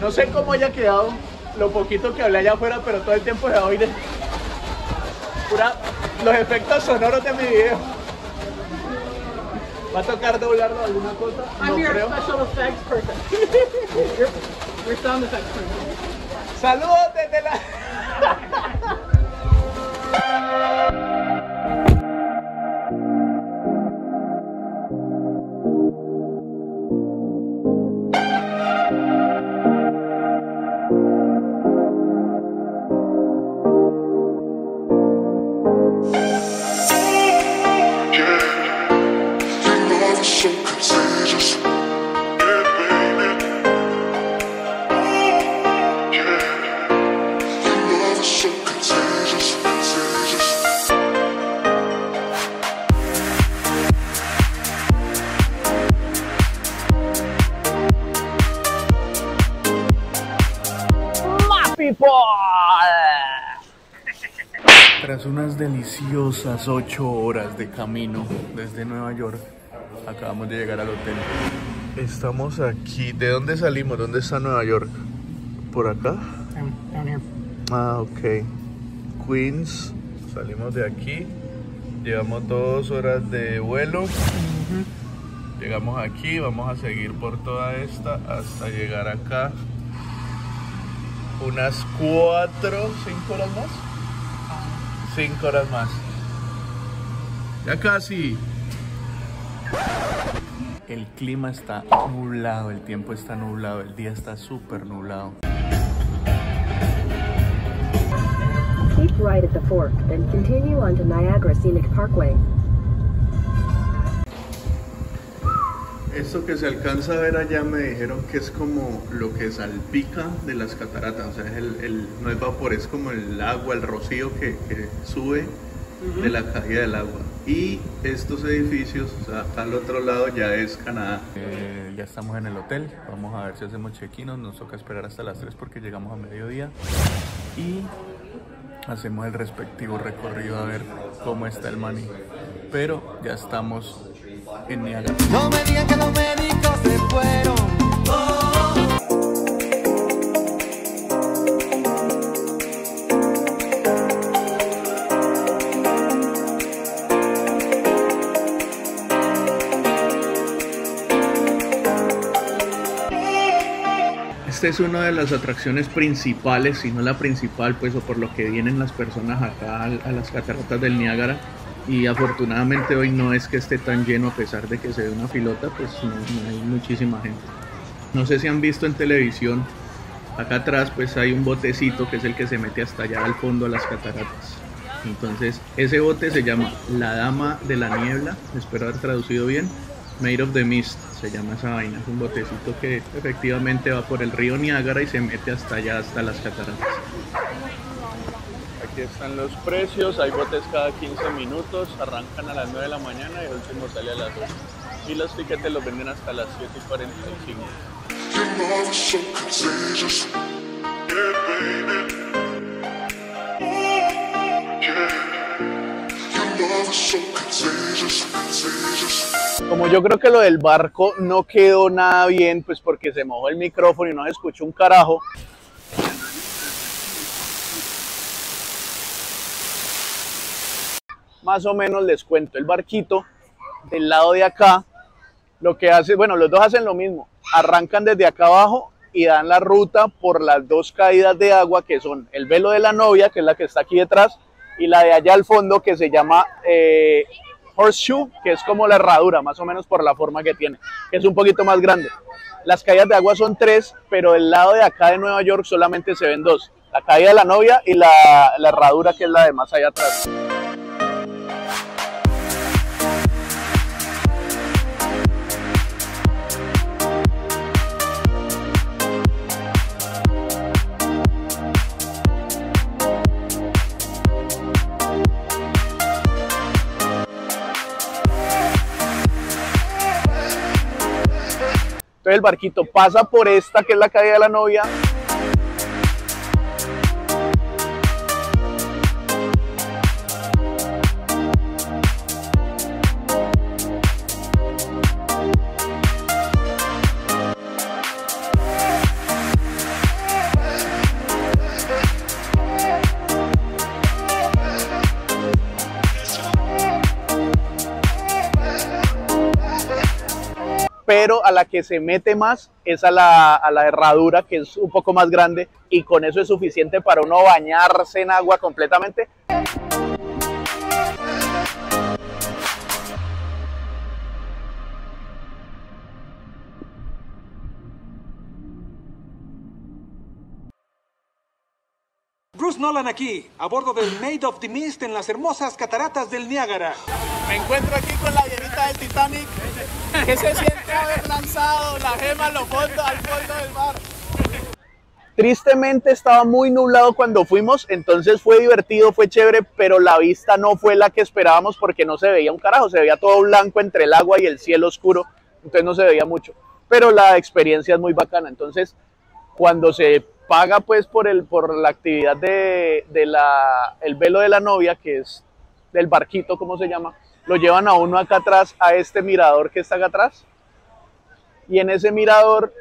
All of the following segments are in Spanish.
No sé cómo haya quedado lo poquito que hablé allá afuera, pero todo el tiempo se va a oír los efectos sonoros de mi video. ¿Va a tocar doblarlo alguna cosa? No creo. Special effects person. Your sound effects person. ¡Saludos desde la... Tras unas deliciosas 8 horas de camino desde Nueva York, acabamos de llegar al hotel. Estamos aquí. ¿De dónde salimos? ¿Dónde está Nueva York? ¿Por acá? Down here. Ah, ok. Queens. Salimos de aquí. Llevamos 2 horas de vuelo. Llegamos aquí. Vamos a seguir por toda esta hasta llegar acá. Unas 4, 5 horas más. 5 horas más. Ya casi. El clima está nublado, el tiempo está nublado, el día está súper nublado. Keep right at the fork, then continue onto Niagara Scenic Parkway. Esto que se alcanza a ver allá me dijeron que es como lo que salpica de las cataratas, o sea, no es vapor, es como el agua, el rocío que sube de la caída del agua. Y estos edificios, o sea, acá al otro lado ya es Canadá. Ya estamos en el hotel, vamos a ver si hacemos check-in, nos toca esperar hasta las 3 porque llegamos a mediodía. Y hacemos el respectivo recorrido a ver cómo está el maní. Pero ya estamos en Niagara. No me digan que los médicos se fueron. Esta es una de las atracciones principales, si no la principal, pues, o por lo que vienen las personas acá a las cataratas del Niágara. Y afortunadamente hoy no es que esté tan lleno, a pesar de que se ve una filota, pues no hay muchísima gente. No sé si han visto en televisión, acá atrás pues hay un botecito que es el que se mete hasta allá al fondo a las cataratas. Entonces ese bote se llama La Dama de la Niebla, espero haber traducido bien. Made of the Mist se llama esa vaina, es un botecito que efectivamente va por el río Niágara y se mete hasta allá, hasta las cataratas. Aquí están los precios, hay botes cada 15 minutos, arrancan a las 9 de la mañana y el último sale a las 8. Y los tiquetes los venden hasta las 7:45. Como yo creo que lo del barco no quedó nada bien, pues porque se mojó el micrófono y no se escuchó un carajo. Más o menos les cuento, el barquito del lado de acá, lo que hace, bueno, los dos hacen lo mismo, arrancan desde acá abajo y dan la ruta por las 2 caídas de agua que son el Velo de la Novia, que es la que está aquí detrás, y la de allá al fondo que se llama Horseshoe, que es como la herradura, más o menos por la forma que tiene, que es un poquito más grande. Las caídas de agua son 3, pero del lado de acá de Nueva York solamente se ven 2, la caída de la Novia y la herradura, que es la de más allá atrás. Entonces el barquito pasa por esta, que es la caída de la Novia. Entonces a la que se mete más es a la herradura, que es un poco más grande, y con eso es suficiente para uno bañarse en agua completamente. Bruce Nolan aquí, a bordo del Maid of the Mist en las hermosas cataratas del Niágara. Me encuentro aquí con la llenita del Titanic. ¿Qué se siente haber lanzado la gema al fondo del mar? Tristemente estaba muy nublado cuando fuimos, entonces fue divertido, fue chévere, pero la vista no fue la que esperábamos porque no se veía un carajo, se veía todo blanco entre el agua y el cielo oscuro, entonces no se veía mucho. Pero la experiencia es muy bacana, entonces cuando se paga pues por la actividad el velo de la novia, que es del barquito, ¿cómo se llama? Lo llevan a uno acá atrás, a este mirador que está acá atrás, y en ese mirador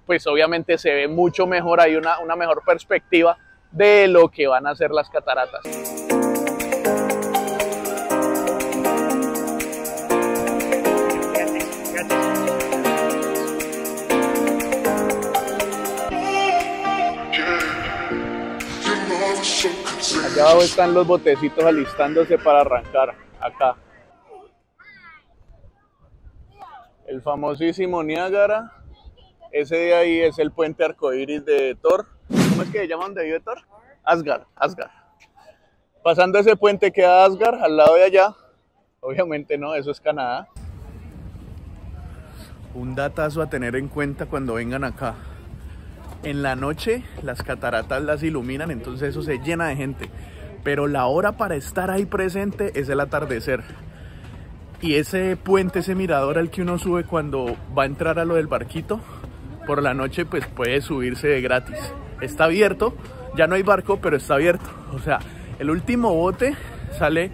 pues obviamente se ve mucho mejor, hay una mejor perspectiva de lo que van a ser las cataratas. Allá abajo están los botecitos alistándose para arrancar, acá. El famosísimo Niágara. Ese de ahí es el puente arcoíris de Thor. ¿Cómo es que se llama donde vive Thor? Asgard. Pasando ese puente queda Asgard, al lado de allá. Obviamente no, eso es Canadá. Un datazo a tener en cuenta cuando vengan acá. En la noche las cataratas las iluminan, entonces eso se llena de gente. Pero la hora para estar ahí presente es el atardecer. Y ese puente, ese mirador al que uno sube cuando va a entrar a lo del barquito, por la noche pues puede subirse de gratis. Está abierto, ya no hay barco, pero está abierto. O sea, el último bote sale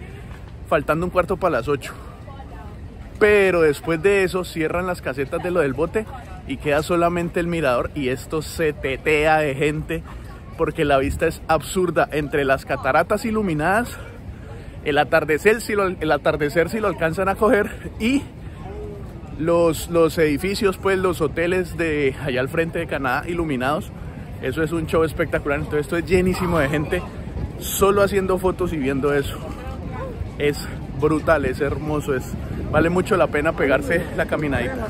faltando un cuarto para las 8. Pero después de eso cierran las casetas de lo del bote y queda solamente el mirador, y esto se tetea de gente porque la vista es absurda entre las cataratas iluminadas, el atardecer si lo alcanzan a coger, y los edificios, pues los hoteles de allá al frente de Canadá iluminados. Eso es un show espectacular. Entonces esto es llenísimo de gente solo haciendo fotos y viendo eso. Es brutal, es hermoso, vale mucho la pena pegarse la caminadita.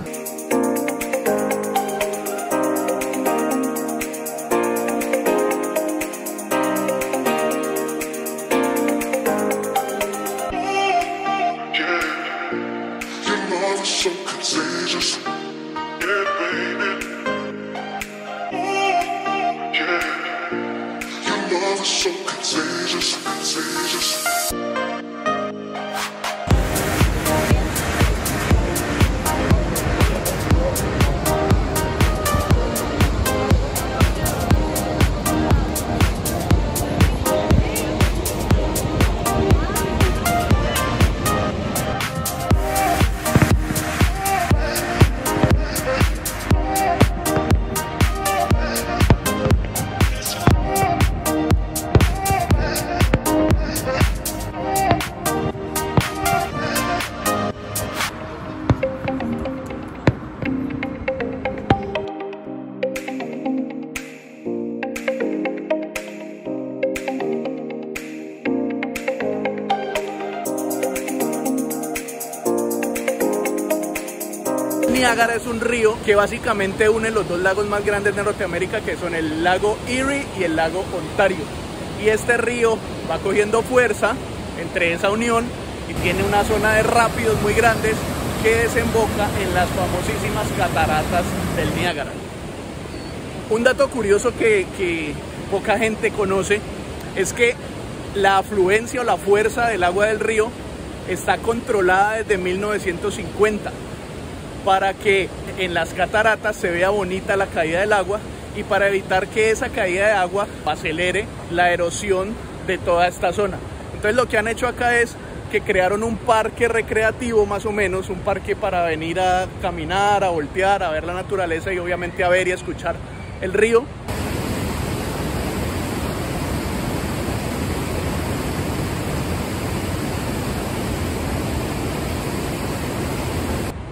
Niágara es un río que básicamente une los dos lagos más grandes de Norteamérica, que son el lago Erie y el lago Ontario. Y este río va cogiendo fuerza entre esa unión y tiene una zona de rápidos muy grandes que desemboca en las famosísimas cataratas del Niágara. Un dato curioso que poca gente conoce es que la afluencia o la fuerza del agua del río está controlada desde 1950 para que en las cataratas se vea bonita la caída del agua y para evitar que esa caída de agua acelere la erosión de toda esta zona. Entonces lo que han hecho acá es que crearon un parque recreativo, más o menos, un parque para venir a caminar, a voltear, a ver la naturaleza y obviamente a ver y a escuchar el río.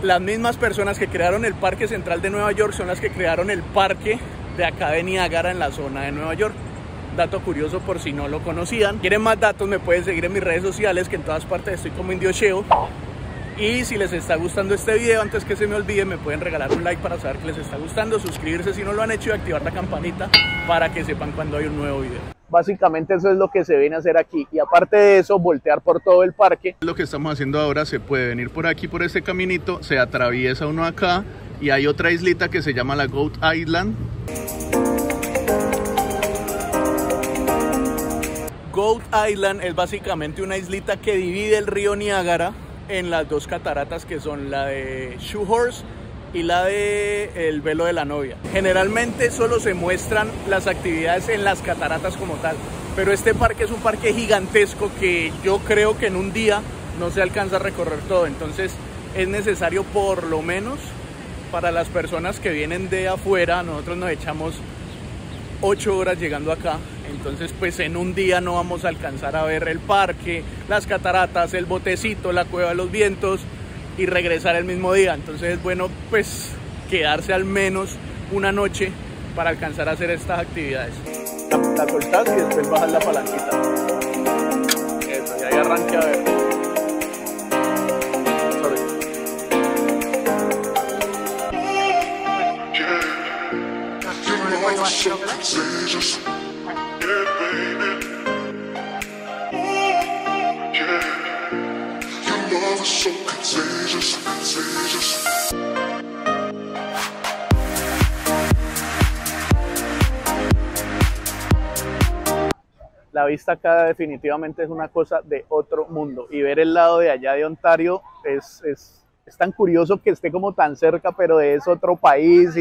las mismas personas que crearon el Parque Central de Nueva York son las que crearon el parque de acá de Niágara en la zona de Nueva York. Dato curioso por si no lo conocían. ¿Quieren más datos? Me pueden seguir en mis redes sociales, que en todas partes estoy como Indiosheo. Y si les está gustando este video, antes que se me olvide, me pueden regalar un like para saber que les está gustando, suscribirse si no lo han hecho y activar la campanita para que sepan cuando hay un nuevo video. Básicamente eso es lo que se viene a hacer aquí, y aparte de eso, voltear por todo el parque. Lo que estamos haciendo ahora, se puede venir por aquí, por este caminito, se atraviesa uno acá y hay otra islita que se llama la Goat Island. Goat Island es básicamente una islita que divide el río Niágara en las dos cataratas, que son la de Shoehorse y la de el Velo de la Novia. Generalmente solo se muestran las actividades en las cataratas como tal, pero este parque es un parque gigantesco que yo creo que en un día no se alcanza a recorrer todo, entonces es necesario, por lo menos para las personas que vienen de afuera, nosotros nos echamos 8 horas llegando acá, entonces pues en un día no vamos a alcanzar a ver el parque, las cataratas, el botecito, la Cueva de los Vientos y regresar el mismo día. Entonces es bueno pues quedarse al menos una noche para alcanzar a hacer estas actividades. La soltás y después bajas la palanquita. Eso, y ahí arranque a ver. La vista acá definitivamente es una cosa de otro mundo, y ver el lado de allá de Ontario es tan curioso que esté como tan cerca, pero es otro país,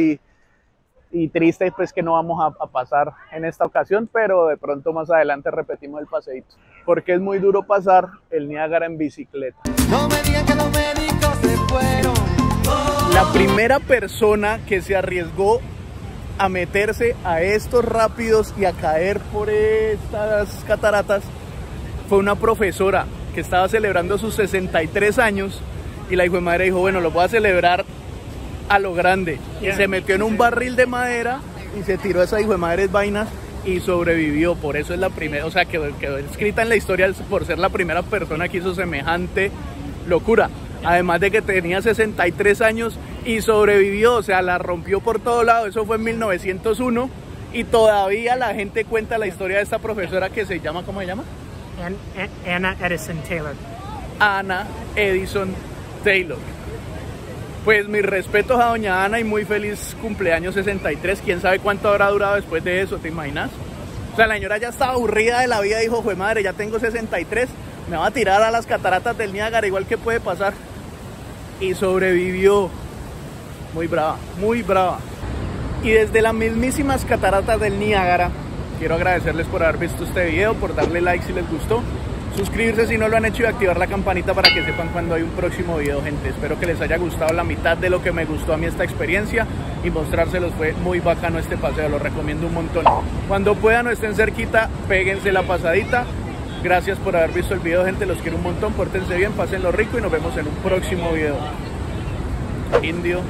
y triste pues que no vamos a pasar en esta ocasión, pero de pronto más adelante repetimos el paseíto, porque es muy duro pasar el Niágara en bicicleta. No me digan que los médicos se fueron. La primera persona que se arriesgó a meterse a estos rápidos y a caer por estas cataratas fue una profesora que estaba celebrando sus 63 años, y la hijo de madre dijo, bueno, lo voy a celebrar a lo grande, y se metió en un barril de madera y se tiró esa hijo de madres vainas y sobrevivió. Por eso es la primera, o sea, quedó escrita en la historia por ser la primera persona que hizo semejante locura. Además de que tenía 63 años y sobrevivió, o sea, la rompió por todo lado. Eso fue en 1901 y todavía la gente cuenta la historia de esta profesora que se llama, ¿cómo se llama? Anna Edison Taylor. Anna Edison Taylor. Pues mis respetos a doña Ana y muy feliz cumpleaños 63. ¿Quién sabe cuánto habrá durado después de eso? ¿Te imaginas? O sea, la señora ya estaba aburrida de la vida, dijo, jue madre, ya tengo 63, me va a tirar a las cataratas del Niágara, igual que puede pasar. Y sobrevivió. Muy brava, muy brava. Y desde las mismísimas cataratas del Niágara, quiero agradecerles por haber visto este video, por darle like si les gustó, suscribirse si no lo han hecho y activar la campanita para que sepan cuando hay un próximo video, gente. Espero que les haya gustado la mitad de lo que me gustó a mí esta experiencia, y mostrárselos fue muy bacano este paseo, lo recomiendo un montón. Cuando puedan o estén cerquita, péguense la pasadita. Gracias por haber visto el video, gente, los quiero un montón, pórtense bien, pásenlo rico y nos vemos en un próximo video. Indio.